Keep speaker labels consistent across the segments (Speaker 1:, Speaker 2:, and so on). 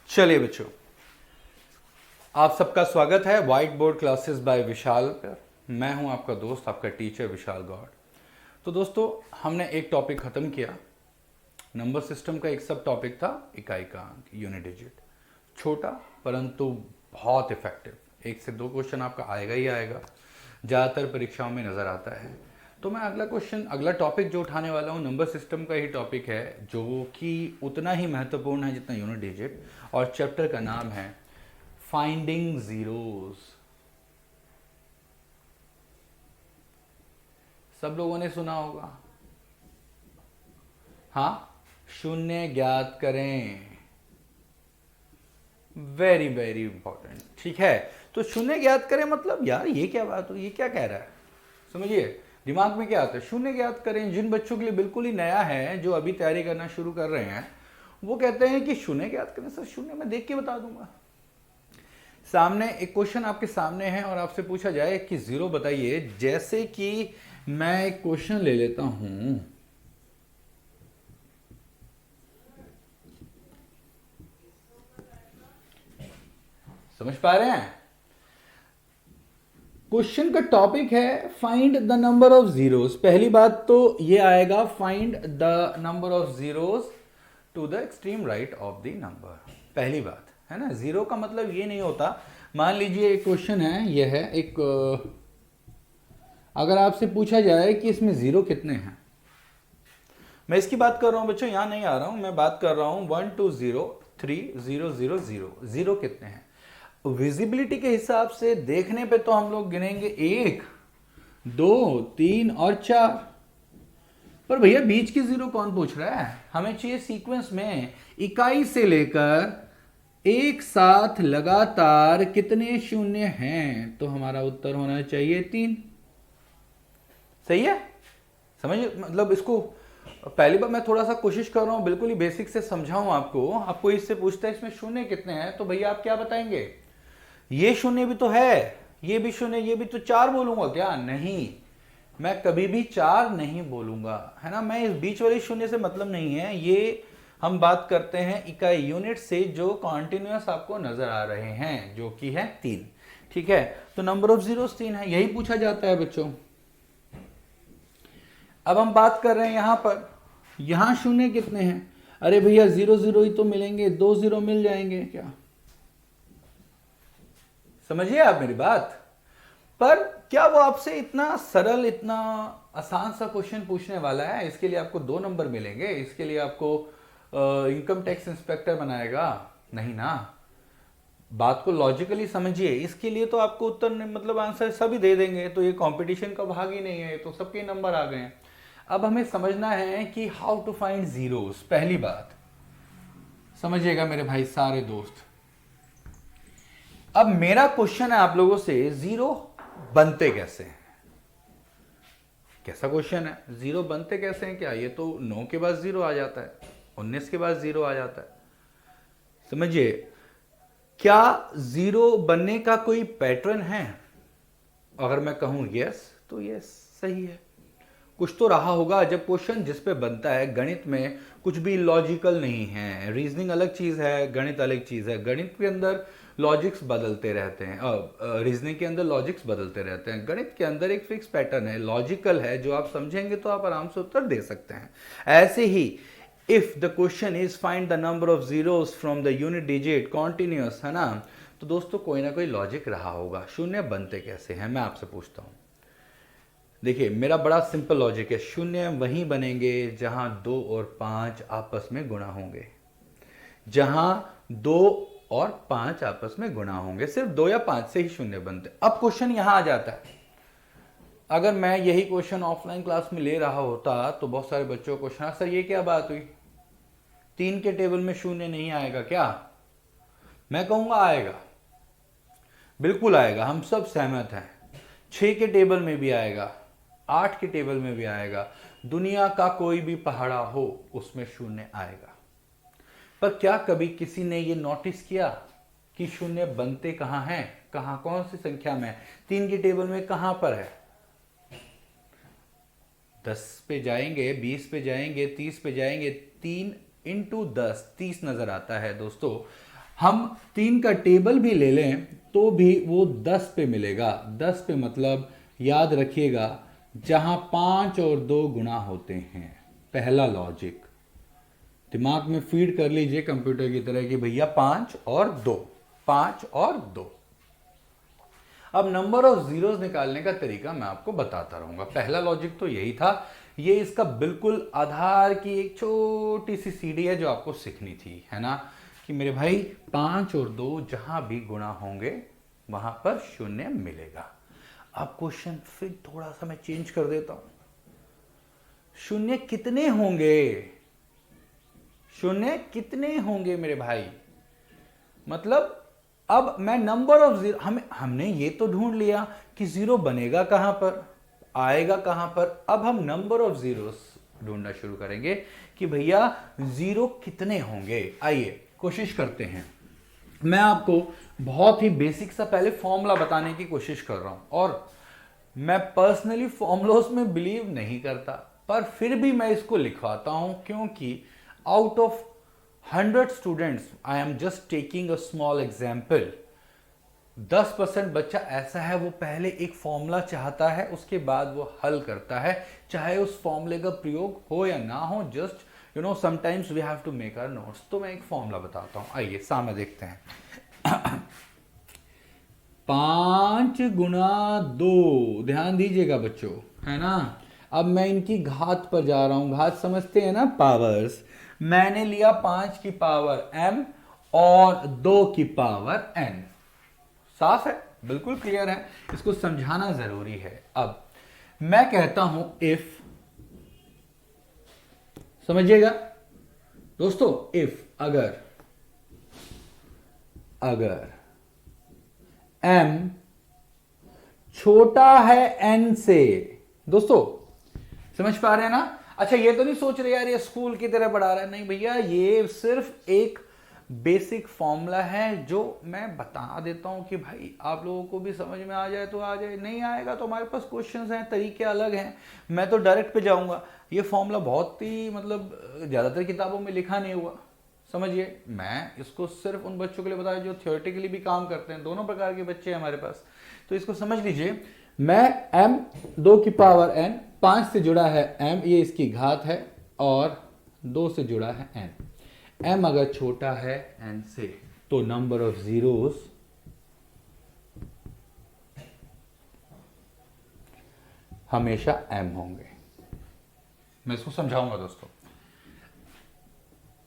Speaker 1: चलिए बच्चों, आप सबका स्वागत है व्हाइट बोर्ड क्लासेस बाय विशाल पर। मैं हूं आपका दोस्त, आपका टीचर विशाल गौड़। तो दोस्तों, हमने एक टॉपिक खत्म किया। नंबर सिस्टम का एक सब टॉपिक था इकाई का अंक, यूनिट डिजिट। छोटा परंतु बहुत इफेक्टिव। एक से दो क्वेश्चन आपका आएगा ही आएगा, ज़्यादातर परीक्षाओं में नज़र आता है। तो मैं अगला टॉपिक जो उठाने वाला हूँ नंबर सिस्टम का ही टॉपिक है, जो कि उतना ही महत्वपूर्ण है जितना यूनिट डिजिट। और चैप्टर का नाम है फाइंडिंग जीरोस। सब लोगों ने सुना होगा, हाँ, शून्य ज्ञात करें। वेरी वेरी इंपॉर्टेंट, ठीक है। तो शून्य ज्ञात करें मतलब यार ये क्या बात हुई, ये क्या कह रहा है, समझिए दिमाग में क्या आता है। शून्य ज्ञात करें जिन बच्चों के लिए बिल्कुल ही नया है, जो अभी तैयारी करना शुरू कर रहे हैं, वो कहते हैं कि शून्य ज्ञात करें। सर शून्य मैं देख के बता दूंगा। सामने एक क्वेश्चन आपके सामने है और आपसे पूछा जाए कि जीरो बताइए। जैसे कि मैं एक क्वेश्चन ले लेता हूं, समझ पा रहे हैं। क्वेश्चन का टॉपिक है find the number of zeros. पहली बात तो ये आएगा, find the number of zeros to the extreme right of the number. पहली बात है ना। जीरो का मतलब ये नहीं होता, मान लीजिए एक क्वेश्चन है, यह है एक, अगर आपसे पूछा जाए कि इसमें जीरो कितने हैं। मैं इसकी बात कर रहा हूं बच्चों, यहां नहीं आ रहा हूं, मैं बात कर रहा हूं 1 2 0 3 0 0 0। जीरो कितने हैं विजिबिलिटी के हिसाब से देखने पे तो हम लोग गिनेंगे 1 2 3 और 4। पर भैया बीच की जीरो कौन पूछ रहा है, हमें चाहिए सीक्वेंस में इकाई से लेकर एक साथ लगातार कितने शून्य हैं। तो हमारा उत्तर होना चाहिए 3। सही है, समझिए। मतलब इसको पहली बार मैं थोड़ा सा कोशिश कर रहा हूं बिल्कुल ही बेसिक से समझाऊं आपको। आपको इससे पूछता है इसमें शून्य कितने हैं, तो भैया आप क्या बताएंगे, ये शून्य भी तो है, ये भी शून्य, ये भी, तो 4 बोलूंगा क्या? नहीं, मैं कभी भी 4 नहीं बोलूंगा, है ना। मैं इस बीच वाले शून्य से मतलब नहीं है। ये हम बात करते हैं इकाई यूनिट से जो कॉन्टिन्यूअस आपको नजर आ रहे हैं, जो कि है 3। ठीक है, तो नंबर ऑफ जीरोस 3 है, यही पूछा जाता है बच्चों। अब हम बात कर रहे हैं यहां पर, यहां शून्य कितने हैं। अरे भैया 0 0 ही तो मिलेंगे, 2 0 मिल जाएंगे क्या? समझिए आप मेरी बात। पर क्या वो आपसे इतना सरल, इतना आसान सा क्वेश्चन पूछने वाला है? इसके लिए आपको 2 नंबर मिलेंगे, इसके लिए आपको इनकम टैक्स इंस्पेक्टर बनाएगा? नहीं ना। बात को लॉजिकली समझिए। इसके लिए तो आपको उत्तर मतलब आंसर सभी दे देंगे, तो ये कंपटीशन का भाग ही नहीं है, तो सबके नंबर आ गए हैं। अब हमें समझना है कि हाउ टू फाइंड जीरोस। पहली बात समझिएगा मेरे भाई सारे दोस्त। अब मेरा क्वेश्चन है आप लोगों से, जीरो बनते कैसे हैं? कैसा क्वेश्चन है, जीरो बनते कैसे हैं? क्या ये तो 9 के बाद जीरो आ जाता है, 19 के बाद जीरो आ जाता है? समझिए, क्या जीरो बनने का कोई पैटर्न है? अगर मैं कहूं यस, तो यस सही है। कुछ तो रहा होगा जब क्वेश्चन जिस पे बनता है। गणित में कुछ भी लॉजिकल नहीं है। रीजनिंग अलग चीज है, गणित अलग चीज है। गणित के अंदर लॉजिक्स बदलते रहते हैं, रीजनिंग के अंदर लॉजिक्स बदलते रहते हैं। गणित के अंदर एक फिक्स पैटर्न है, लॉजिकल है, जो आप समझेंगे तो आप आराम से उत्तर दे सकते हैं। ऐसे ही if the question is find the number of zeros from the unit digit continuous, है ना, तो दोस्तों कोई ना कोई लॉजिक रहा होगा। शून्य बनते कैसे हैं, मैं आपसे पूछता हूं। देखिए मेरा बड़ा सिंपल लॉजिक है, शून्य वहीं बनेंगे जहां 2 और 5 आपस में गुणा होंगे। जहां 2 और 5 आपस में गुणा होंगे, सिर्फ 2 या 5 से ही शून्य बनते। अब क्वेश्चन यहां आ जाता है, अगर मैं यही क्वेश्चन ऑफलाइन क्लास में ले रहा होता तो बहुत सारे बच्चों को क्वेश्चन, सर ये क्या बात हुई, 3 के टेबल में शून्य नहीं आएगा क्या? मैं कहूंगा आएगा, बिल्कुल आएगा, हम सब सहमत हैं। 6 के टेबल में भी आएगा, 8 के टेबल में भी आएगा। दुनिया का कोई भी पहाड़ा हो उसमें शून्य आएगा। पर क्या कभी किसी ने ये नोटिस किया कि शून्य बनते कहां हैं, कहां, कौन सी संख्या में? 3 की टेबल में कहां पर है? 10 पे जाएंगे, 20 पे जाएंगे, 30 पे जाएंगे, 3 इंटू 10 30 नजर आता है दोस्तों। हम 3 का टेबल भी ले लें तो भी वो 10 पे मिलेगा। 10 पे मतलब याद रखिएगा जहां 5 और 2 गुणा होते हैं। पहला लॉजिक दिमाग में फीड कर लीजिए कंप्यूटर की तरह कि भैया 5 और 2, 5 और 2। अब नंबर ऑफ जीरोस निकालने का तरीका मैं आपको बताता रहूंगा। पहला लॉजिक तो यही था, ये इसका बिल्कुल आधार की एक छोटी सी सीढ़ी है जो आपको सीखनी थी, है ना, कि मेरे भाई 5 और 2 जहां भी गुणा होंगे वहां पर शून्य मिलेगा। अब क्वेश्चन फिर थोड़ा सा मैं चेंज कर देता हूं, शून्य कितने होंगे, शून्य कितने होंगे मेरे भाई, मतलब अब मैं नंबर ऑफ जीरो, हमने ये तो ढूंढ लिया कि जीरो बनेगा कहां पर, आएगा कहां पर। अब हम नंबर ऑफ जीरो ढूंढना शुरू करेंगे कि भैया जीरो कितने होंगे। आइए कोशिश करते हैं। मैं आपको बहुत ही बेसिक सा पहले फॉर्मूला बताने की कोशिश कर रहा हूं, और मैं पर्सनली फॉर्मूलोस में बिलीव नहीं करता, पर फिर भी मैं इसको लिखवाता हूं क्योंकि out of 100 students I am just taking a small example, 10% बच्चा ऐसा है वो पहले एक फॉर्मूला चाहता है, उसके बाद वो हल करता है, चाहे उस फॉर्मूले का प्रयोग हो या ना हो। Just you know sometimes we have to make our notes. तो मैं एक फॉर्मूला बताता हूं, आइए सामने देखते हैं। 5 गुणा 2, ध्यान दीजिएगा बच्चों, है ना। अब मैं इनकी घात पर जा रहा हूं, घात समझते हैं ना, पावर्स। मैंने लिया 5 की पावर m और 2 की पावर n। साफ है, बिल्कुल क्लियर है, इसको समझाना जरूरी है। अब मैं कहता हूं इफ, समझिएगा दोस्तों, इफ अगर m छोटा है n से, दोस्तों समझ पा रहे हैं ना। अच्छा ये तो नहीं सोच रहे यार ये स्कूल की तरह पढ़ा रहा है, नहीं भैया, ये सिर्फ एक बेसिक फॉर्मूला है जो मैं बता देता हूं कि भाई आप लोगों को भी समझ में आ जाए तो आ जाए, नहीं आएगा तो हमारे पास क्वेश्चंस हैं, तरीके अलग हैं। मैं तो डायरेक्ट पे जाऊंगा। ये फॉर्मूला बहुत ही मतलब ज्यादातर किताबों में लिखा नहीं हुआ, समझिए। मैं इसको सिर्फ उन बच्चों के लिए बताया जो थियोरेटिकली भी काम करते हैं, दोनों प्रकार के बच्चे हैं हमारे पास, तो इसको समझ लीजिए। मैं m 2 की पावर n, 5 से जुड़ा है m, ये इसकी घात है, और 2 से जुड़ा है n। m अगर छोटा है n से तो नंबर ऑफ जीरोस हमेशा m होंगे। मैं इसको समझाऊंगा दोस्तों।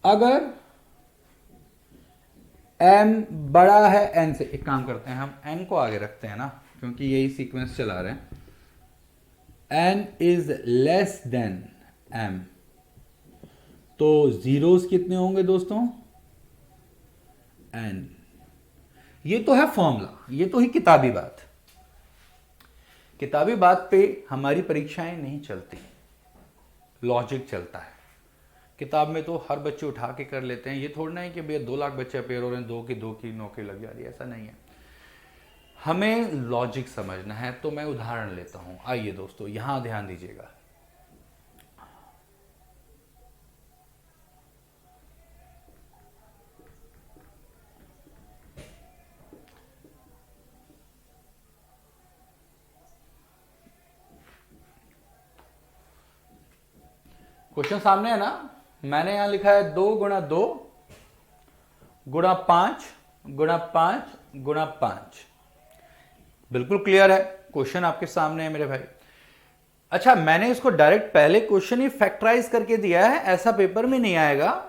Speaker 1: अगर m बड़ा है n से, एक काम करते हैं, हम n को आगे रखते हैं ना, क्योंकि यही सीक्वेंस चला रहे हैं। n is less than m, तो जीरोस कितने होंगे दोस्तों, n। ये तो है फॉर्मूला, ये तो ही किताबी बात। किताबी बात पे हमारी परीक्षाएं नहीं चलती, लॉजिक चलता है। किताब में तो हर बच्चे उठा के कर लेते हैं, ये थोड़ा नहीं कि भैया 2 लाख बच्चे अपेयर हो रहे हैं, 2 की नौकरी लग जा रही है, ऐसा नहीं है। हमें लॉजिक समझना है, तो मैं उदाहरण लेता हूं। आइए दोस्तों यहां ध्यान दीजिएगा। क्वेश्चन सामने है ना, मैंने यहां लिखा है 2 गुणा 2 गुणा 5 गुणा 5 गुणा 5। बिल्कुल क्लियर है, क्वेश्चन आपके सामने है मेरे भाई। अच्छा मैंने इसको डायरेक्ट पहले क्वेश्चन ही फैक्टराइज करके दिया है, ऐसा पेपर में नहीं आएगा,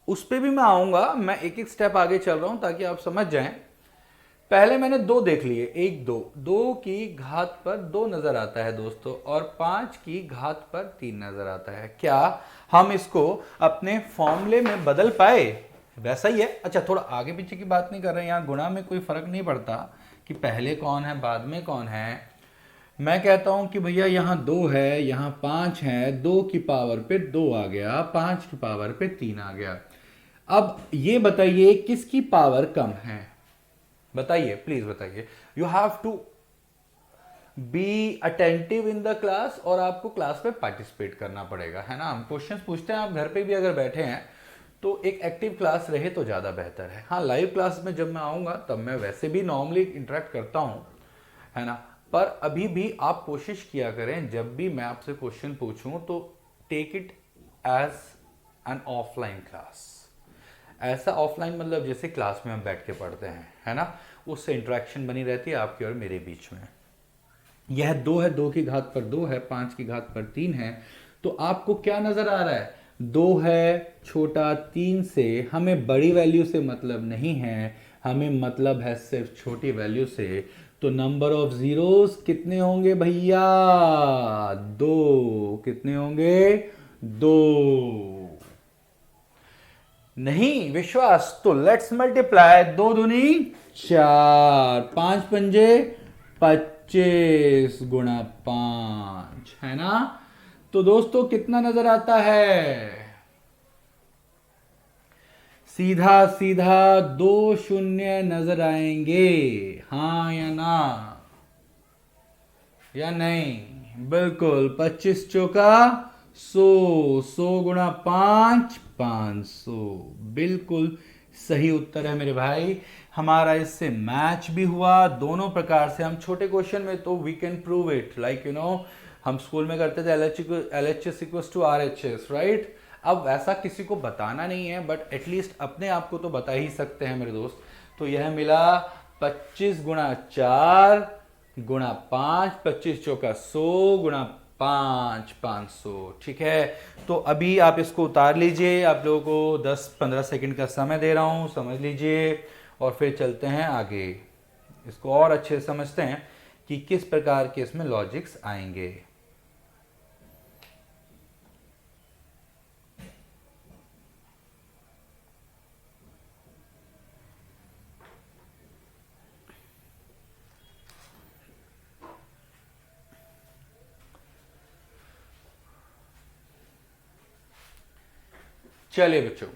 Speaker 1: उस पर भी मैं आऊंगा। मैं एक एक स्टेप आगे चल रहा हूं ताकि आप समझ जाएं। पहले मैंने 2 देख लिए, 1 2, 2 की घात पर 2 नजर आता है दोस्तों, और 5 की घात पर 3 नजर आता है। क्या हम इसको अपने फॉर्मूले में बदल पाए? वैसा ही है। अच्छा थोड़ा आगे पीछे की बात नहीं कर रहे हैं, यहां गुणा में कोई फर्क नहीं पड़ता कि पहले कौन है बाद में कौन है। मैं कहता हूं कि भैया यहां 2 है, यहां 5 है, 2 की पावर पे 2 आ गया, 5 की पावर पे 3 आ गया। अब ये बताइए किसकी पावर कम है, बताइए प्लीज बताइए। You have to be attentive in the class, और आपको क्लास में पार्टिसिपेट करना पड़ेगा, है ना। हम क्वेश्चंस पूछते हैं, आप घर पे भी अगर बैठे हैं तो एक एक्टिव क्लास रहे तो ज़्यादा बेहतर है। हाँ, लाइव क्लास में जब मैं आऊँगा तब मैं वैसे भी नॉर्मली इंटरेक्ट करता हूँ, है ना। पर अभी भी आप कोशिश किया करें, जब भी मैं आपसे क्वेश्चन पूछूं तो take it as an offline class. ऐसा ऑफलाइन मतलब जैसे क्लास में हम बैठ के पढ़ते हैं, है ना, उससे इंटरेक्शन बनी रहती है आपकी और मेरे बीच में। यह 2 है, 2 की घात पर 2 है, 5 की घात पर 3 है। तो आपको क्या नजर आ रहा है? 2 है छोटा 3 से, हमें बड़ी वैल्यू से मतलब नहीं है, हमें मतलब है सिर्फ छोटी वैल्यू से। तो नंबर ऑफ जीरोस कितने होंगे भैया? 2। कितने होंगे? 2। नहीं विश्वास तो लेट्स मल्टीप्लाई। 2 दूनी 4, 5 पंजे 25 गुणा 5, है ना। तो दोस्तों कितना नजर आता है? सीधा सीधा 2 शून्य नजर आएंगे, हाँ या ना? या नहीं? बिल्कुल। 25 चौका 100, 100 गुणा 5 500, बिल्कुल सही उत्तर है मेरे भाई। हमारा इससे मैच भी हुआ दोनों प्रकार से। हम छोटे क्वेश्चन में तो we can prove it, like you know हम स्कूल में करते थे LHS equals to RHS, right. अब वैसा किसी को बताना नहीं है, बट एटलीस्ट अपने आप को तो बता ही सकते हैं मेरे दोस्त। तो यह मिला 25 गुणा 4 गुणा 5, 25 चौका 100 गुणा 5 500, ठीक है। तो अभी आप इसको उतार लीजिए, आप लोगों को 10-15 सेकंड का समय दे रहा हूं, समझ लीजिए और फिर चलते हैं आगे। इसको और अच्छे से समझते हैं कि किस प्रकार के इसमें लॉजिक्स आएंगे। चलिए बच्चों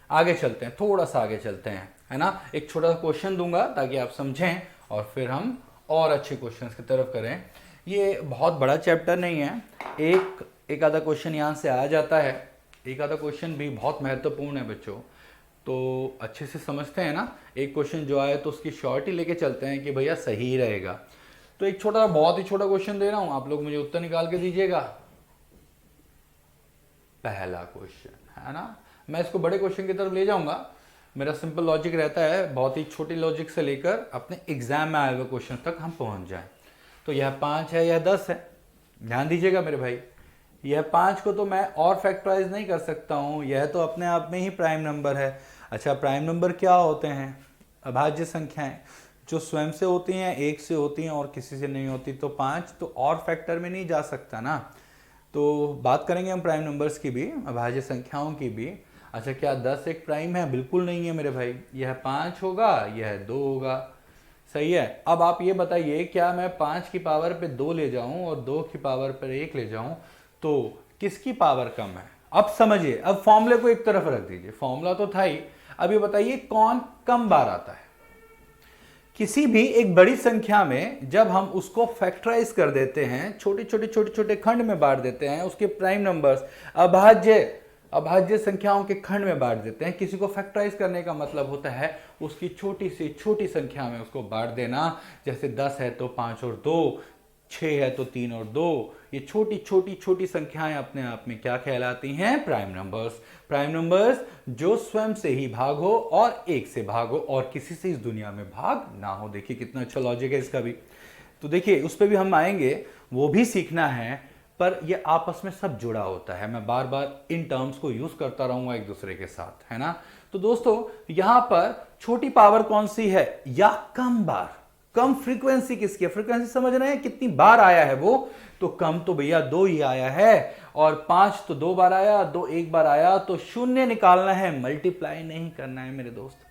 Speaker 1: आगे चलते हैं, थोड़ा सा आगे चलते हैं, है ना। एक छोटा सा क्वेश्चन दूंगा ताकि आप समझें और फिर हम और अच्छे क्वेश्चंस की तरफ करें। ये बहुत बड़ा चैप्टर नहीं है, एक आधा क्वेश्चन यहाँ से आ जाता है। एक आधा क्वेश्चन भी बहुत महत्वपूर्ण है बच्चों, तो अच्छे से समझते हैं ना। एक क्वेश्चन जो आए तो उसकी शॉर्ट ही लेके चलते हैं कि भैया सही ही रहेगा। तो एक छोटा, बहुत ही छोटा क्वेश्चन दे रहा हूं, आप लोग मुझे उत्तर निकाल के दीजिएगा। पहला क्वेश्चन, है ना। मैं इसको बड़े क्वेश्चन की तरफ ले जाऊंगा। मेरा सिंपल लॉजिक रहता है, बहुत ही छोटी लॉजिक से लेकर अपने एग्जाम में आए हुए क्वेश्चन तक हम पहुंच जाएं। तो यह 5 है, यह 10 है। ध्यान दीजिएगा मेरे भाई, यह 5 को तो मैं और फैक्टराइज नहीं कर सकता हूं, यह तो अपने आप में ही प्राइम नंबर है। अच्छा, प्राइम नंबर क्या होते हैं? अभाज्य संख्याएं जो स्वयं से होती हैं, एक से होती हैं और किसी से नहीं होती। तो 5 तो और फैक्टर में नहीं जा सकता ना। तो बात करेंगे हम प्राइम नंबर्स की भी, अभाज्य संख्याओं की भी। अच्छा, क्या 10 एक प्राइम है? बिल्कुल नहीं है मेरे भाई। यह 5 होगा, यह 2 होगा। सही है। अब आप ये बताइए, क्या मैं 5 की पावर पे 2 ले जाऊं और 2 की पावर पर 1 ले जाऊं तो किसकी पावर कम है? अब समझिए, अब फॉर्मूले को एक तरफ रख दीजिए, फॉर्मूला तो था ही। अब ये बताइए कौन कम बार आता है? किसी भी एक बड़ी संख्या में जब हम उसको फैक्टराइज कर देते हैं, छोटे छोटे छोटे छोटे खंड में बांट देते हैं, उसके प्राइम नंबर्स अभाज्य अभाज्य संख्याओं के खंड में बांट देते हैं। किसी को फैक्टराइज करने का मतलब होता है उसकी छोटी सी छोटी संख्या में उसको बांट देना। जैसे 10 है तो 5 और 2, 6 है तो 3 और 2। ये छोटी छोटी छोटी संख्याएं अपने आप में क्या कहलाती हैं? Prime numbers. प्राइम नंबर्स जो स्वयं से ही भाग हो और एक से भाग हो और किसी से इस दुनिया में भाग ना हो। देखिए कितना अच्छा लॉजिक है इसका भी। तो देखिए उस पर भी हम आएंगे, वो भी सीखना है, पर ये आपस में सब जुड़ा होता है। मैं बार बार इन टर्म्स को यूज करता रहूंगा एक दूसरे के साथ, है ना। तो दोस्तों यहां पर छोटी पावर कौन सी है या कम बार, कम फ्रीक्वेंसी किसकी है? फ्रीक्वेंसी समझ रहे हैं कितनी बार आया है वो? तो कम तो भैया 2 ही आया है, और 5 तो 2 बार आया, 2 एक बार आया। तो शून्य निकालना है, मल्टीप्लाई नहीं करना है मेरे दोस्त।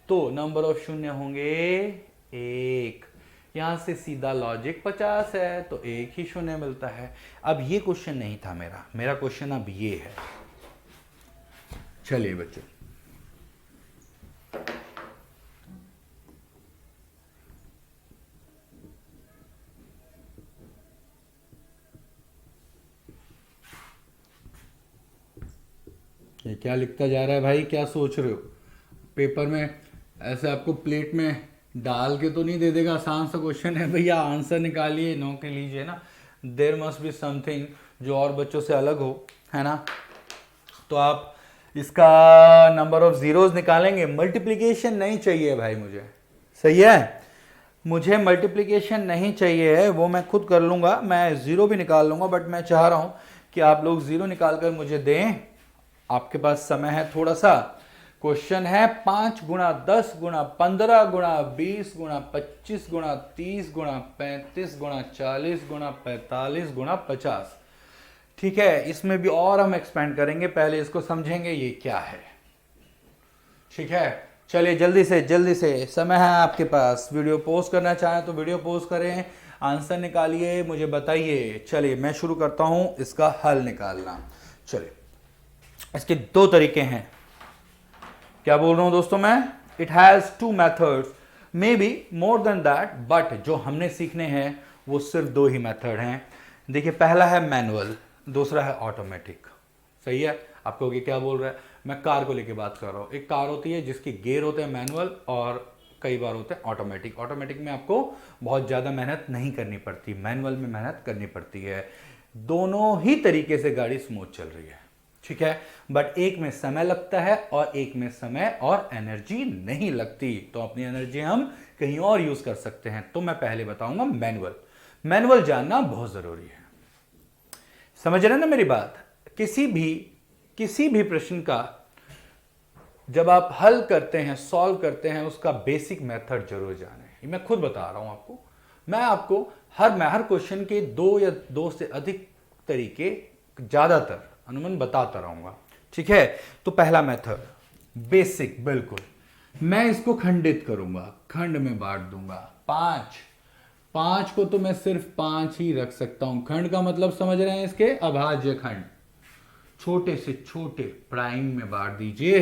Speaker 1: तो नंबर ऑफ शून्य होंगे 1। यहां से सीधा लॉजिक 50 है तो एक ही शून्य मिलता है। अब ये क्वेश्चन नहीं था मेरा क्वेश्चन अब ये है। चलिए बच्चों, ये क्या लिखता जा रहा है भाई, क्या सोच रहे हो? पेपर में ऐसे आपको प्लेट में डाल के तो नहीं दे देगा, आसान सा क्वेश्चन है भैया, आंसर निकालिए, नो के लीजिए ना। देयर मस्ट बी समथिंग जो और बच्चों से अलग हो, है ना। तो आप इसका नंबर ऑफ जीरोस निकालेंगे, मल्टीप्लीकेशन नहीं चाहिए भाई मुझे, सही है, मुझे मल्टीप्लीकेशन नहीं चाहिए है, वो मैं खुद कर लूंगा, मैं जीरो भी निकाल लूंगा, बट मैं चाह रहा हूं कि आप लोग जीरो निकाल कर मुझे दें। आपके पास समय है थोड़ा सा। क्वेश्चन है 5 गुणा 10 गुणा 15 गुणा 20 गुणा 25 गुणा 30 गुणा 35 गुणा 40 गुणा 45 गुणा 50। ठीक है, इसमें भी और हम एक्सपेंड करेंगे, पहले इसको समझेंगे ये क्या है। ठीक है, चलिए जल्दी से समय है आपके पास। वीडियो पोस्ट करना चाहें तो वीडियो पोस्ट करें, आंसर निकालिए, मुझे बताइए। चलिए मैं शुरू करता हूं इसका हल निकालना। चलिए, इसके दो तरीके हैं। क्या बोल रहा हूं दोस्तों मैं? It has two methods, may be more than that, but जो हमने सीखने हैं वो सिर्फ दो ही मेथड हैं। देखिए, पहला है मैनुअल, दूसरा है ऑटोमेटिक। सही है, आप कहोगे क्या बोल रहा है, मैं कार को लेके बात कर रहा हूं। एक कार होती है जिसके गियर होते हैं मैनुअल और कई बार होते हैं ऑटोमेटिक। ऑटोमेटिक में आपको बहुत ज़्यादा मेहनत नहीं करनी पड़ती, मैनुअल में मेहनत करनी पड़ती है। दोनों ही तरीके से गाड़ी स्मूथ चल रही है, ठीक है, बट एक में समय लगता है और एक में समय और एनर्जी नहीं लगती। तो अपनी एनर्जी हम कहीं और यूज कर सकते हैं। तो मैं पहले बताऊंगा मैनुअल। मैनुअल जानना बहुत जरूरी है, समझ रहे हैं ना मेरी बात। किसी भी प्रश्न का जब आप हल करते हैं, सॉल्व करते हैं, उसका बेसिक मेथड जरूर जाने। मैं खुद बता रहा हूं आपको, मैं आपको हर क्वेश्चन के दो या दो से अधिक तरीके ज्यादातर अनुमान बताता रहूंगा, ठीक है। तो पहला मेथड बेसिक, बिल्कुल मैं इसको खंडित करूंगा, खंड में बांट दूंगा। 5 को तो मैं सिर्फ 5 ही रख सकता हूं। खंड का मतलब समझ रहे हैं, इसके अभाज्य खंड, छोटे से छोटे प्राइम में बांट दीजिए।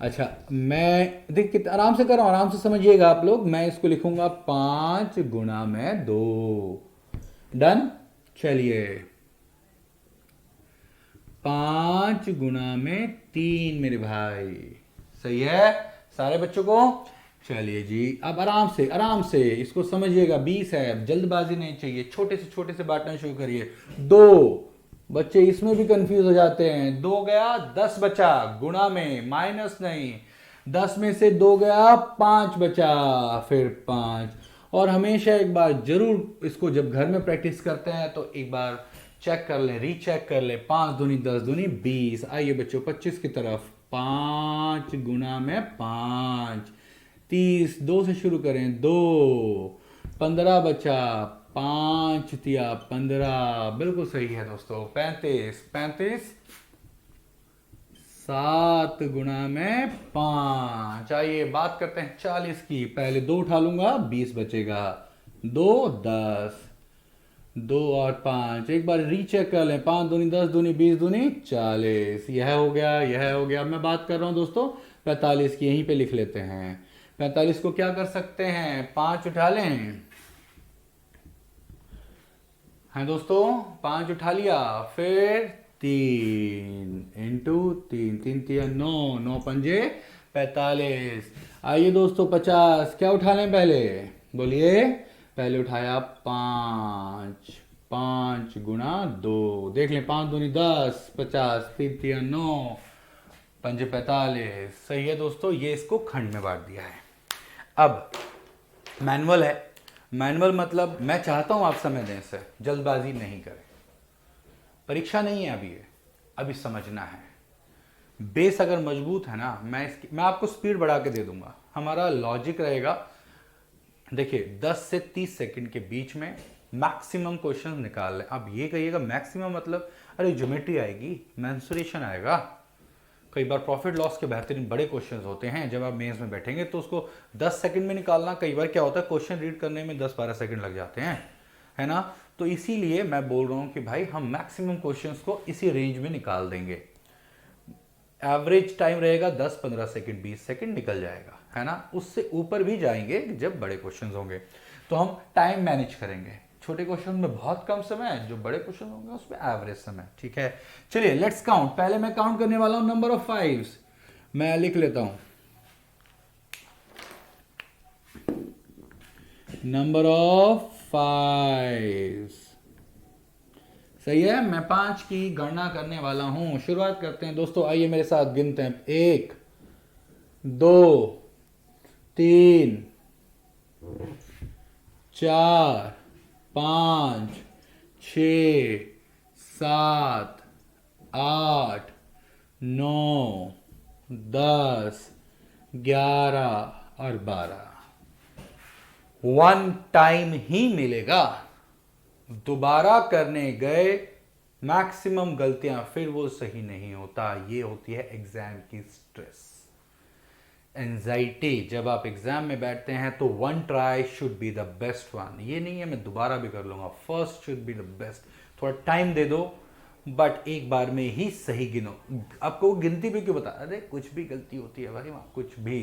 Speaker 1: अच्छा, मैं देखिए आराम से कर रहा हूं, आराम से समझिएगा आप लोग। मैं इसको लिखूंगा 5 गुणा में 2, डन। चलिए 5 गुणा में 3 मेरे भाई, सही है सारे बच्चों को। चलिए जी, अब आराम से इसको समझिएगा। 20 है, जल्दबाजी नहीं चाहिए, छोटे से बांटना शुरू करिए। 2, बच्चे इसमें भी कंफ्यूज हो जाते हैं। 2 गया, 10 बचा, गुणा में, माइनस नहीं। 10 में से 2 गया, 5 बचा, फिर 5। और हमेशा एक बार जरूर इसको जब घर में प्रैक्टिस करते हैं तो एक बार चेक कर लें, रीचेक कर लें। 5 दूनी 10 दूनी 20। आइए बच्चों 25 की तरफ। 5 गुणा में 5, 30। 2 से शुरू करें, 2, 15 बचा, 5 दिया 15, बिल्कुल सही है दोस्तों। 35 7 गुणा में 5। आइए बात करते हैं 40 की। पहले 2 उठा लूंगा, 20 बचेगा। 2 10, 2 और 5, एक बार रीचेक कर लें। 5 दूनी 10 दूनी 20 दूनी 40। यह हो गया। मैं बात कर रहा हूं दोस्तों 45 की, यहीं पे लिख लेते हैं। 45 को क्या कर सकते हैं, 5 उठा लें, है दोस्तों, 5 उठा लिया, फिर 3 इंटू 3, 3 3 9, 9 पंजे 45। आइए दोस्तों 50, क्या उठा लें पहले, बोलिए। पहले उठाया 5 गुणा 2, देख लें, 5 दूनी 10, 50, 3 3 9 पंजे 45। सही है दोस्तों, ये इसको खंड में बांट दिया है। अब मैनुअल है, मैनुअल मतलब मैं चाहता हूं आप समय दें, इसे जल्दबाजी नहीं करें, परीक्षा नहीं है अभी समझना है। बेस अगर मजबूत है ना, मैं आपको स्पीड बढ़ा के दे दूंगा। हमारा लॉजिक रहेगा, देखिए 10 से 30 सेकंड के बीच में मैक्सिमम क्वेश्चन निकाल लें। अब ये कहिएगा मैक्सिमम मतलब, अरे ज्योमेट्री आएगी, मेंसुरेशन आएगा, कई बार प्रॉफिट लॉस के बेहतरीन बड़े क्वेश्चंस होते हैं। जब आप मेंस में बैठेंगे तो उसको 10 सेकंड में निकालना, कई बार क्या होता है क्वेश्चन रीड करने में 10-12 सेकंड लग जाते हैं, है ना। तो इसीलिए मैं बोल रहा हूं कि भाई हम मैक्सिमम क्वेश्चंस को इसी रेंज में निकाल देंगे। एवरेज टाइम रहेगा 10-15 सेकंड, 20 सेकंड निकल जाएगा, है ना। उससे ऊपर भी जाएंगे जब बड़े क्वेश्चन होंगे, तो हम टाइम मैनेज करेंगे। छोटे क्वेश्चन में बहुत कम समय है, जो बड़े क्वेश्चन होंगे उसमें एवरेज समय। ठीक है, चलिए लेट्स काउंट। पहले मैं काउंट करने वाला हूं नंबर ऑफ फाइव्स। मैं लिख लेता हूं नंबर ऑफ फाइव्स। सही है, मैं 5 की गणना करने वाला हूं। शुरुआत करते हैं दोस्तों, आइए मेरे साथ गिनते हैं। 1 2 3 4 5 6 7 8 9 10 11 और 12। वन टाइम ही मिलेगा। दोबारा करने गए मैक्सिमम गलतियां फिर वो सही नहीं होता। ये होती है एग्जाम की स्ट्रेस, एंजाइटी। जब आप एग्जाम में बैठते हैं तो one try should be the best one. ये नहीं है मैं दोबारा भी कर लूंगा, first should be the best. थोड़ा टाइम दे दो, बट एक बार में ही सही गिनो। आपको गिनती भी क्यों बता, अरे कुछ भी गलती होती है भाई, वहां कुछ भी।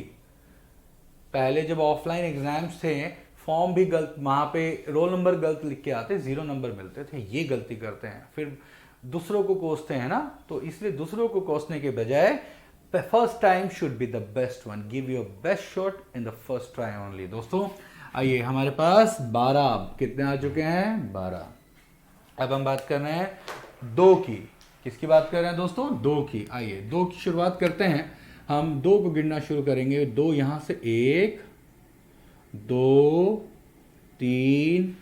Speaker 1: पहले जब ऑफलाइन एग्जाम्स थे, फॉर्म भी गलत, वहां पे रोल नंबर गलत लिख के आते, 0 नंबर मिलते थे। ये गलती करते हैं, फिर दूसरों को कोसते हैं ना। तो इसलिए दूसरों को कोसने के बजाय first time should be the best one. Give your best shot in the first try only. दोस्तों आइए, हमारे पास 12 कितने आ चुके हैं? 12। अब हम बात कर रहे हैं 2 की। किसकी बात कर रहे हैं दोस्तों? 2 की। आइए 2 की शुरुआत करते हैं। हम 2 को गिनना शुरू करेंगे। 2 यहां से 1 2 3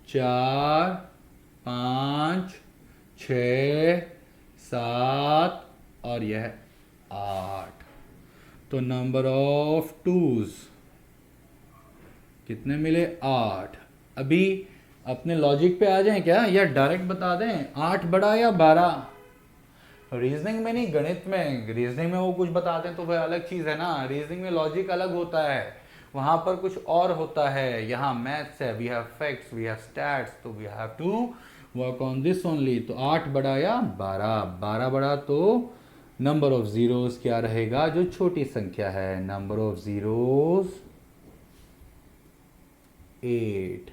Speaker 1: 4 5 6 7 और यह 8। तो नंबर ऑफ टूज कितने मिले? 8। अभी अपने लॉजिक पे आ जाएं क्या, या डायरेक्ट बता दें 8 बड़ा या 12? रीजनिंग में नहीं, गणित में। रीजनिंग में वो कुछ बताते हैं तो वह अलग चीज है ना। रीजनिंग में लॉजिक अलग होता है, वहां पर कुछ और होता है। यहाँ मैथ्स है, we have facts, we have stats, तो we have to work on this only. तो 8 बड़ा या 12? 12 बड़ा तो नंबर ऑफ जीरोस क्या रहेगा? जो छोटी संख्या है, नंबर ऑफ जीरोस 8।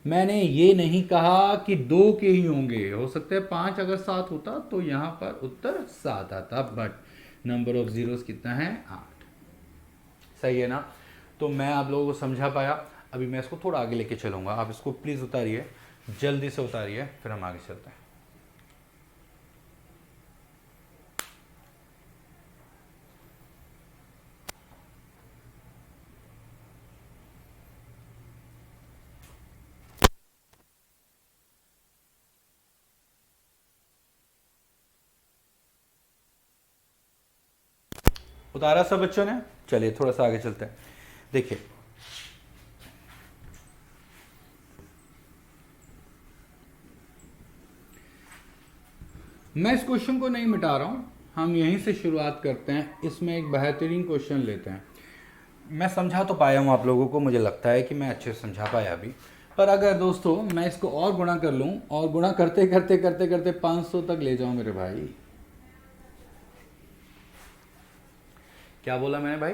Speaker 1: मैंने ये नहीं कहा कि 2 के ही होंगे, हो सकता है 5 अगर 7 होता तो यहां पर उत्तर 7 आता, बट नंबर ऑफ जीरोस कितना है? 8। सही है ना? तो मैं आप लोगों को समझा पाया। अभी मैं इसको थोड़ा आगे लेके चलूंगा, आप इसको प्लीज उतारिए, जल्दी से उतारिए, फिर हम आगे चलते हैं। उतारा सब बच्चों ने? चलिए थोड़ा सा आगे चलते हैं। देखिए मैं इस क्वेश्चन को नहीं मिटा रहा हूं, हम यहीं से शुरुआत करते हैं। इसमें एक बेहतरीन क्वेश्चन लेते हैं। मैं समझा तो पाया हूं आप लोगों को, मुझे लगता है कि मैं अच्छे से समझा पाया अभी। पर अगर दोस्तों मैं इसको और गुणा कर लूं, और गुणा करते करते करते करते 500 तक ले जाऊं मेरे भाई। क्या बोला मैंने भाई?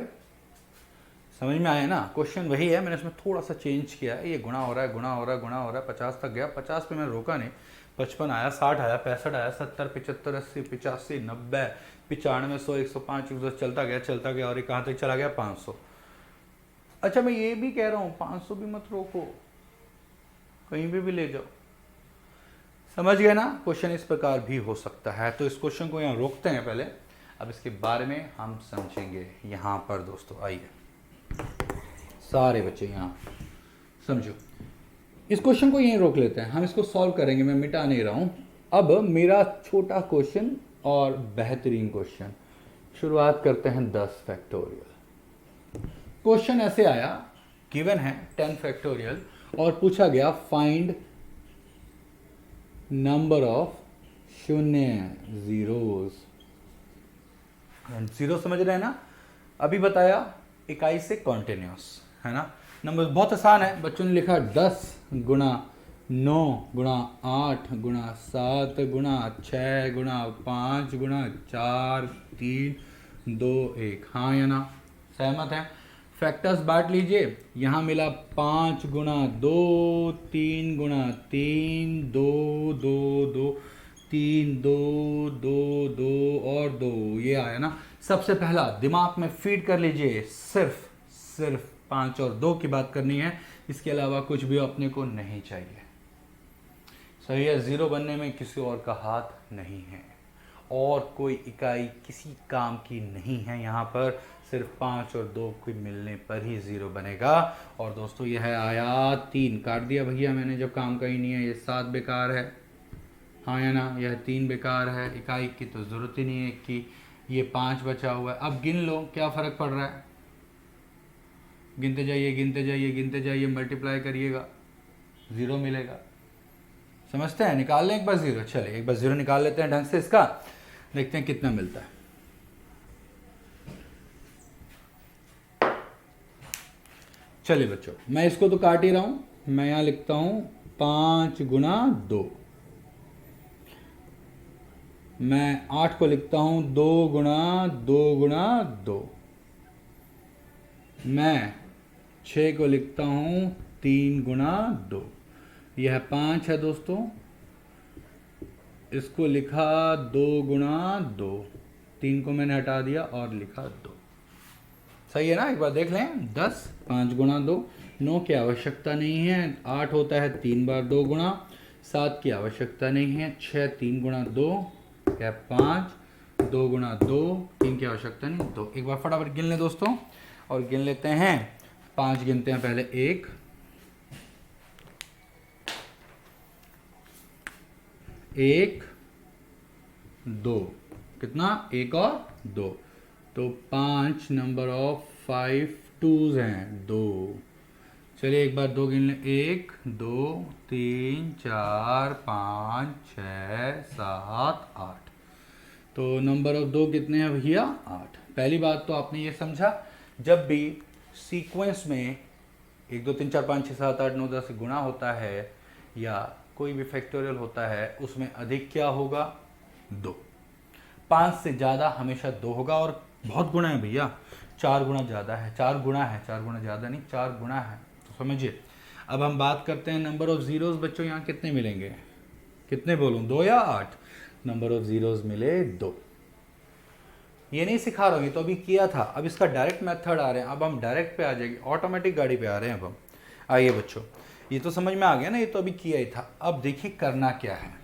Speaker 1: समझ में आया ना? क्वेश्चन वही है, मैंने इसमें थोड़ा सा चेंज किया है। ये गुणा हो रहा है, गुणा हो रहा है, गुणा हो रहा है, 50 तक गया। 50 पे मैंने रोका नहीं, 55 आया, 60 आया, 65 आया, 70 75 80 85 90 95 100 105 110 चलता गया और ये कहाँ तक चला गया? 500। अच्छा मैं ये भी कह रहा हूँ 500 भी मत रोको, कहीं भी ले जाओ। समझ गए ना? क्वेश्चन इस प्रकार भी हो सकता है। तो इस क्वेश्चन को यहाँ रोकते हैं पहले, अब इसके बारे में हम समझेंगे। यहाँ पर दोस्तों आइए सारे बच्चे यहाँ समझो, इस क्वेश्चन को यहीं रोक लेते हैं, हम इसको सॉल्व करेंगे, मैं मिटा नहीं रहा हूँ। अब मेरा छोटा क्वेश्चन और बेहतरीन क्वेश्चन, शुरुआत करते हैं 10 फैक्टोरियल। क्वेश्चन ऐसे आया, गिवन है 10 फैक्टोरियल और पूछा गया फाइंड नंबर ऑफ शून्य, जीरोस। जीरो समझ रहे हैं ना? अभी बताया इकाई से कॉन्टिन्यूस है ना। नंबर बहुत आसान है, बच्चों ने लिखा 10 गुणा 9 गुणा 8 गुणा 7 गुणा 6 गुणा 5 गुणा 4 3 2 1। हाँ या ना? सहमत है? फैक्टर्स बांट लीजिए, यहाँ मिला 5 गुणा 2, 3 गुणा 3, 2 2 2, 3 2 2 2 और 2, ये आया ना। सबसे पहला दिमाग में फीड कर लीजिए, सिर्फ 5 और 2 की बात करनी है, इसके अलावा कुछ भी अपने को नहीं चाहिए। सही है, जीरो बनने में किसी और का हाथ नहीं है और कोई इकाई किसी काम की नहीं है, यहाँ पर सिर्फ 5 और 2 के मिलने पर ही जीरो बनेगा। और दोस्तों यह आया 3, काट दिया भैया मैंने, जब काम का ही नहीं है। ये 7 बेकार है, हाँ या ना, यह 3 बेकार है, इकाई की तो ज़रूरत ही नहीं है कि। ये 5 बचा हुआ है, अब गिन लो क्या फ़र्क पड़ रहा है, गिनते जाइए गिनते जाइए गिनते जाइए, मल्टीप्लाई करिएगा, ज़ीरो मिलेगा। समझते हैं, निकाल लें एक बार ज़ीरो। चलिए एक बार ज़ीरो निकाल लेते हैं ढंग से इसका, देखते हैं कितना मिलता है। चलिए बच्चों, मैं इसको तो काट ही रहा हूं, मैं यहां लिखता हूं 5 गुणा 2। मैं 8 को लिखता हूं 2 गुणा 2 गुणा 2। मैं 6 को लिखता हूं 3 गुणा 2। यह 5 है दोस्तों, इसको लिखा 2 गुणा 2, 3 को मैंने हटा दिया और लिखा 2। सही है ना, एक बार देख लें। 10, 5 गुणा 2, 9 की आवश्यकता नहीं है, 8 होता है 3 बार 2 गुणा, 7 की आवश्यकता नहीं है, 6 3 गुणा 2 क्या 5, 2 गुणा 2, 3 की आवश्यकता नहीं 2। एक बार फटाफट गिन लें दोस्तों, और गिन लेते हैं 5 गिनते हैं पहले, 1 1 2, कितना 1 और 2, तो 5 नंबर ऑफ 5 टूज हैं 2। चलिए एक बार 2 गिन लें, 1 2 3 4 5 6 7 8, तो नंबर ऑफ 2 कितने हैं भैया 8। पहली बात तो आपने ये समझा, जब भी सीक्वेंस में 1 2 3 4 5 6 7 8 9 10 गुणा होता है या कोई भी फैक्टोरियल होता है, उसमें अधिक क्या होगा 2, 5 से ज़्यादा हमेशा 2 होगा। और बहुत गुणा है भैया, 4 गुणा ज़्यादा है, 4 गुणा है, 4 गुणा ज़्यादा नहीं 4 गुणा है, तो समझिए। अब हम बात करते हैं नंबर ऑफ ज़ीरोज़। बच्चों यहाँ कितने मिलेंगे, कितने बोलूँ 2 या 8? नंबर ऑफ ज़ीरोज़ मिले 2। ये नहीं सिखा रहा हूँ, ये तो अभी किया था, अब इसका डायरेक्ट मेथड आ रहे हैं। अब हम डायरेक्ट पे आ जाएंगे, ऑटोमेटिक गाड़ी पे आ रहे हैं अब हम। आइए बच्चों, ये तो समझ में आ गया ना, ये तो अभी किया ही था। अब देखिए करना क्या है।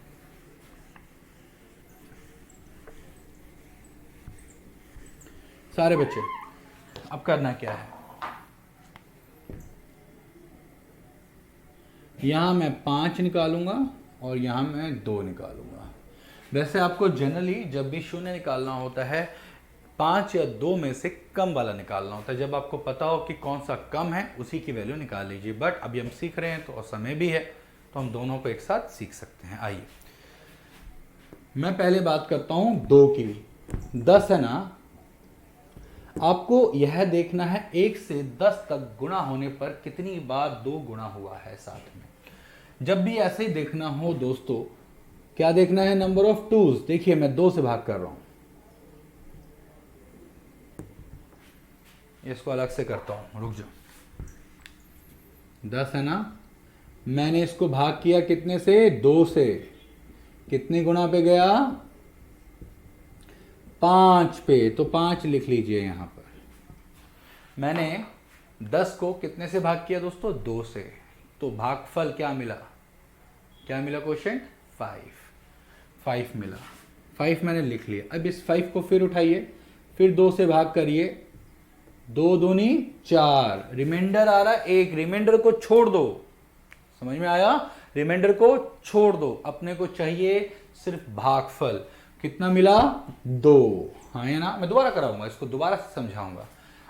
Speaker 1: सारे बच्चे, अब करना क्या है, यहां मैं 5 निकालूंगा और यहां मैं 2 निकालूंगा। वैसे आपको जनरली जब भी शून्य निकालना होता है 5 या 2 में से कम वाला निकालना होता है। जब आपको पता हो कि कौन सा कम है उसी की वैल्यू निकाल लीजिए। बट अभी हम सीख रहे हैं तो समय भी है, तो हम दोनों को एक साथ सीख सकते हैं। आइए मैं पहले बात करता हूं 2 की। 10 है ना, आपको यह देखना है 1 से 10 तक गुणा होने पर कितनी बार 2 गुणा हुआ है साथ में। जब भी ऐसे ही देखना हो दोस्तों, क्या देखना है, नंबर ऑफ टूज। देखिए मैं 2 से भाग कर रहा हूं, इसको अलग से करता हूं, रुक जाओ। 10 है ना, मैंने इसको भाग किया कितने से, 2 से, कितने गुणा पे गया 5 पे, तो 5 लिख लीजिए यहां पर। मैंने 10 को कितने से भाग किया दोस्तों, 2 से, तो भागफल क्या मिला, क्या मिला क्वेश्चन 5 मिला। 5 मैंने लिख लिया। अब इस 5 को फिर उठाइए, फिर 2 से भाग करिए, 2 दूनी 4, रिमाइंडर आ रहा है 1, रिमाइंडर को छोड़ दो। समझ में आया, रिमाइंडर को छोड़ दो, अपने को चाहिए सिर्फ भागफल। कितना मिला 2, हाँ या ना। मैं दोबारा कराऊंगा, इसको दोबारा से समझाऊंगा।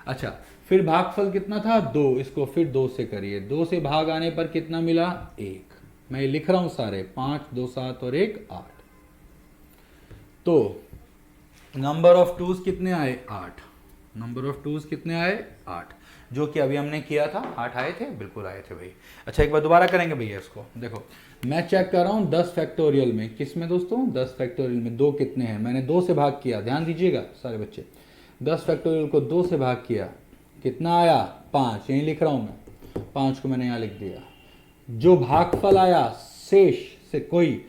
Speaker 1: अच्छा, फिर भागफल कितना था 2, इसको फिर 2 से करिए, 2 से भाग आने पर कितना मिला 1। मैं लिख रहा हूं सारे, 5 2 7 और 1 8। तो नंबर ऑफ टूज कितने आए 8, नंबर ऑफ टूज कितने आए 8, जो कि अभी हमने किया था। 8 आए थे, बिल्कुल आए थे भाई। अच्छा एक बार दोबारा करेंगे भैया इसको। देखो मैं चेक कर रहा हूं 10 फैक्टोरियल में, किस में दोस्तों 10 फैक्टोरियल में 2 कितने हैं, मैंने 2 से भाग किया, ध्यान दीजिएगा सारे बच्चे। 10 फैक्टोरियल को 2 से भाग किया, कितना आया 5, यहीं लिख रहा हूं मैं, 5 को मैंने यहां लिख दिया। जो भागफल आया शेष से कोई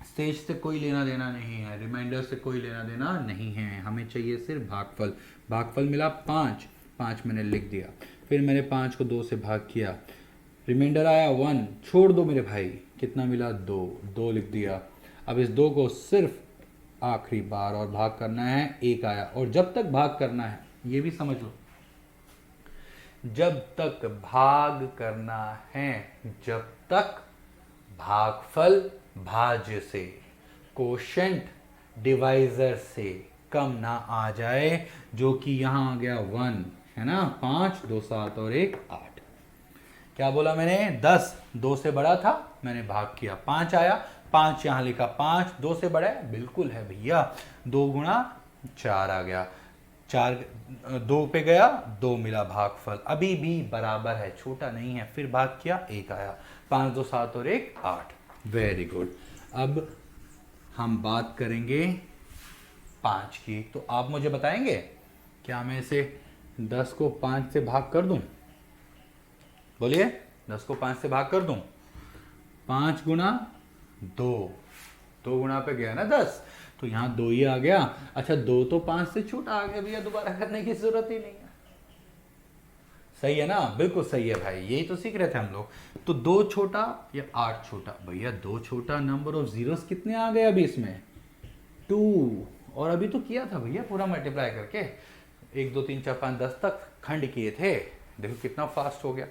Speaker 1: शेष से कोई लेना देना नहीं है, रिमाइंडर से कोई लेना देना नहीं है, हमें चाहिए सिर्फ भागफल। भागफल मिला 5, 5 मैंने लिख दिया। फिर मैंने 5 को 2 से भाग किया, रिमाइंडर आया 1, छोड़ दो मेरे भाई, कितना मिला 2, 2 लिख दिया। अब इस 2 को सिर्फ आखिरी बार और भाग करना है, 1 आया। और जब तक भाग करना है, ये भी समझ लो, जब तक भाग करना है, जब तक भागफल भाज्य से, कोशेंट डिवाइजर से कम ना आ जाए, जो कि यहां आ गया 1 है ना, 5, 2 7 और 1 8। क्या बोला मैंने, 10 2 से बड़ा था, मैंने भाग किया, 5 आया, 5 यहां लिखा, 5 2 से बड़ा है, बिल्कुल है भैया, 2 गुणा 4 आ गया, 4 2 पे गया, 2 मिला भागफल, अभी भी बराबर है, छोटा नहीं है। फिर भाग किया, 1 आया, 5 2 7 और 1 8। Very good. अब हम बात करेंगे 5 की, तो आप मुझे बताएंगे क्या मैं इसे 10 को 5 से भाग कर दूं? बोलिए, 10 को 5 से भाग कर दूं? 5 गुना 2, 2 गुना पे गया ना 10, तो यहां 2 ही आ गया। अच्छा, 2 तो 5 से छोटा आ गया भैया, दोबारा करने की जरूरत ही नहीं है। सही है ना, बिल्कुल सही है भाई, यही तो सीख रहे थे हम लोग। तो 2 छोटा या 8 छोटा? भैया 2 छोटा, नंबर ऑफ जीरोस कितने आ गए अभी इसमें? 2। और अभी तो किया था भैया पूरा मल्टीप्लाई करके, 1 2 3 4 5 10 तक खंड किए थे, देखो कितना फास्ट हो गया।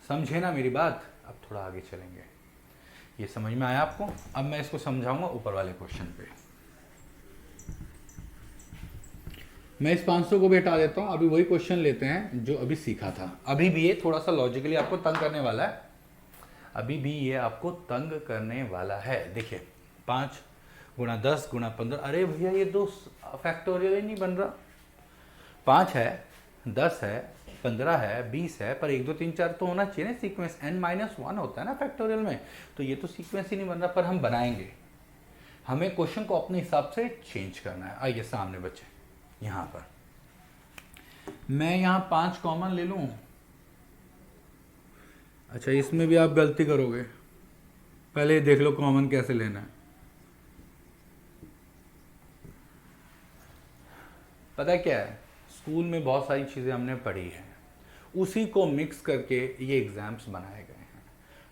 Speaker 1: समझे ना मेरी बात? अब थोड़ा आगे चलेंगे, ये समझ में आया आपको? अब मैं इसको समझाऊंगा ऊपर वाले क्वेश्चन पे। मैं इस 500 को भी हटा देता हूं, अभी वही क्वेश्चन लेते हैं जो अभी सीखा था। अभी भी ये थोड़ा सा लॉजिकली आपको तंग करने वाला है, अभी भी ये आपको तंग करने वाला है। देखिए, 5 गुणा 10 गुणा 15, अरे भैया ये तो फैक्टोरियल ही नहीं बन रहा। 5 है, 10 है, 15 है, 20 है, पर 1 2 3 4 तो होना चाहिए ना सीक्वेंस, n-1 होता है ना फैक्टोरियल में, तो ये तो सीक्वेंस ही नहीं बन रहा, पर हम बनाएंगे। हमें क्वेश्चन को अपने हिसाब से चेंज करना है। आइए सामने बच्चे, यहां पर मैं यहां 5 कॉमन ले लूं। अच्छा, इसमें भी आप गलती करोगे, पहले देख लो कॉमन कैसे लेना है। पता क्या है, स्कूल में बहुत सारी चीजें हमने पढ़ी है, उसी को मिक्स करके ये एग्जाम्स बनाए गए हैं।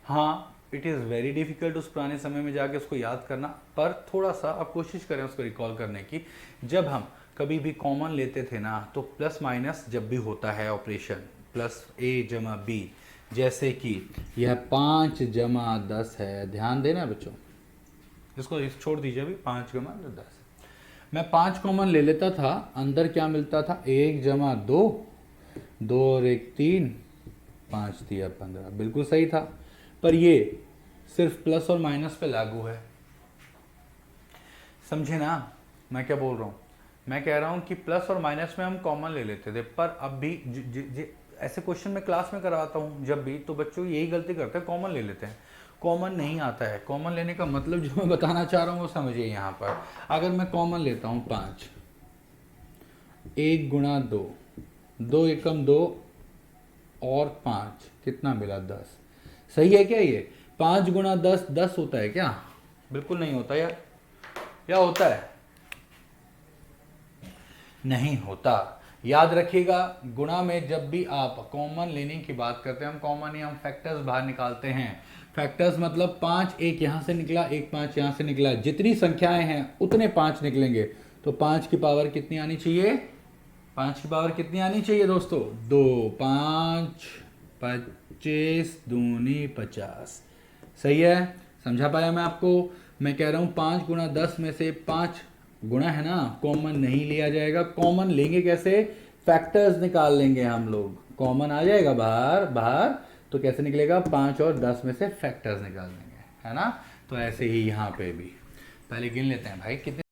Speaker 1: हाँ, इट इज़ वेरी डिफिकल्ट उस पुराने समय में जाके उसको याद करना, पर थोड़ा सा आप कोशिश करें उसको रिकॉल करने की। जब हम कभी भी कॉमन लेते थे ना, तो प्लस माइनस जब भी होता है ऑपरेशन, प्लस a जमा b, जैसे कि यह 5 जमा 10 है, ध्यान देना बच्चों, इसको छोड़ दीजिए अभी, 5 जमा 10। मैं 5 कॉमन ले लेता था, अंदर क्या मिलता था, 1 जमा 2, 2 और 1 3, 5 दिया 15, बिल्कुल सही था। पर ये सिर्फ प्लस और माइनस पे लागू है, समझे ना मैं क्या बोल रहा हूँ? मैं कह रहा हूँ कि प्लस और माइनस में हम कॉमन ले लेते थे, पर अब भी ऐसे क्वेश्चन मैं क्लास में करवाता हूँ जब भी, तो बच्चों यही गलती करते हैं, कॉमन ले लेते हैं। कॉमन नहीं आता है, कॉमन लेने का मतलब जो मैं बताना चाह रहा हूँ वो समझिए। यहाँ पर अगर मैं कॉमन लेता हूँ 5, 1 गुणा 2, 2 एकम 2 और 5, कितना मिला 10। सही है क्या ये? 5 गुणा 10 10 होता है क्या? बिल्कुल नहीं होता यार, क्या होता है? नहीं होता। याद रखिएगा, गुणा में जब भी आप कॉमन लेने की बात करते हैं, हम कॉमन या हम फैक्टर्स बाहर निकालते हैं। फैक्टर्स मतलब 5 एक यहाँ से निकला, 1 5 यहाँ से निकला, जितनी संख्याएं हैं उतने 5 निकलेंगे। तो 5 की पावर कितनी आनी चाहिए? 5 की पावर कितनी आनी चाहिए दोस्तों? 2 5 25 दूनी 50। सही है, समझा पाया मैं आपको? मैं कह रहा हूँ 5 गुणा 10 में से 5 गुणा है ना, कॉमन नहीं लिया जाएगा। कॉमन लेंगे कैसे? फैक्टर्स निकाल लेंगे हम लोग, कॉमन आ जाएगा बाहर तो कैसे निकलेगा? 5 और 10 में से फैक्टर्स निकाल देंगे, है ना। तो ऐसे ही यहाँ पे भी पहले गिन लेते हैं भाई कितने